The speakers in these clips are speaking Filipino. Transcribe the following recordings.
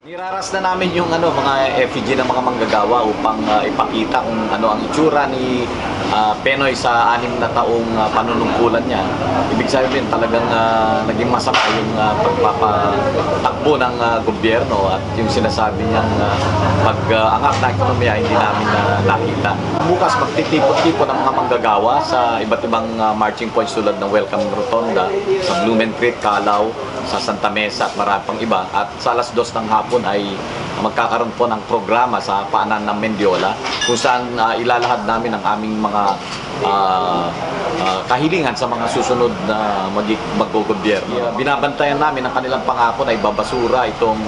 Iraras na namin yung mga effigy ng mga manggagawa upang ipakita kung ano ang itsura ni Penoy sa 6 na taong panunungkulan niya. Ibig sabihin talagang naging masama yung pagpapatakbo ng gobyerno at yung sinasabi niyang pag-angat na ekonomiya hindi namin nakita. Bukas magtitipot-tipot ng mga manggagawa sa iba't ibang marching points tulad ng Welcome Rotonda, sa Blumen Creek, Calao, sa Santa Mesa at marami pang iba. At sa alas 2 ng hapon ay magkakaroon po ng programa sa paanan ng Mendiola kung saan ilalahad namin ang aming mga kahilingan sa mga susunod na maggogobyerno. Binabantayan namin ang kanilang pangako na ibabasura itong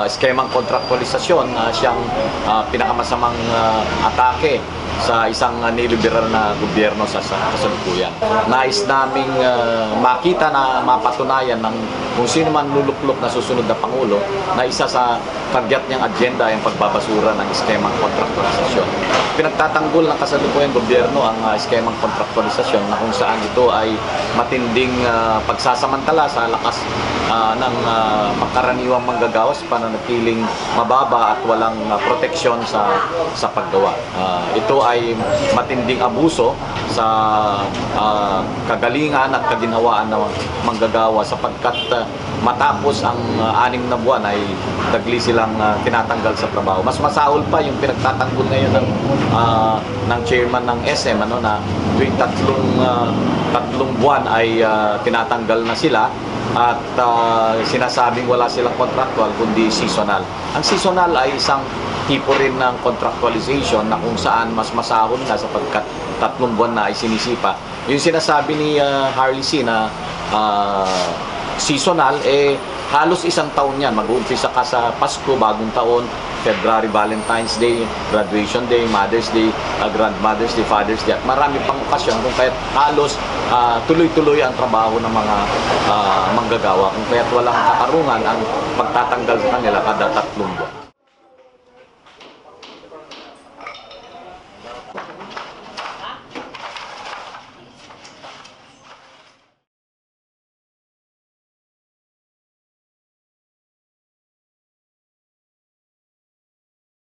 skemang kontraktualisasyon na siyang pinakamasamang atake sa isang niliberal na gobyerno sa kasalukuyan. Nais naming makita na mapatunayan ng kung sino man luluklok na susunod na Pangulo na isa sa kagyat niyang agenda ay ang pagbabasura ng skemang kontraktualisasyon. Pinagtatanggol ng kasalukuyan gobyerno ang skemang kontraktualisasyon na kung saan ito ay matinding pagsasamantala sa lakas ng pangkaraniwang manggagawa sa pananatiling mababa at walang proteksyon sa paggawa. Ito ay matinding abuso sa kagalingan at kaginhawaan ng manggagawa sapagkat matapos ang 6 na buwan ay dagli silang tinatanggal sa trabaho. Mas masaol pa yung pinagtatanggol ngayon ng chairman ng SM na tuwing tatlong buwan ay tinatanggal na sila at sinasabing wala silang contractual kundi seasonal. Ang seasonal ay isang tipo rin ng contractualization na kung saan mas masahol na sapagkat 3 buwan na ay sinisipa. Yung sinasabi ni Harley C na seasonal, halos 1 taon yan. Mag-uumpisa ka sa Pasko, Bagong Taon, February, Valentine's Day, Graduation Day, Mother's Day, Grandmother's Day, Father's Day, at marami pang okasyon kung kaya't halos tuloy-tuloy ang trabaho ng mga manggagawa kung kaya't walang katarungan ang pagtatanggal sa kanila kada 3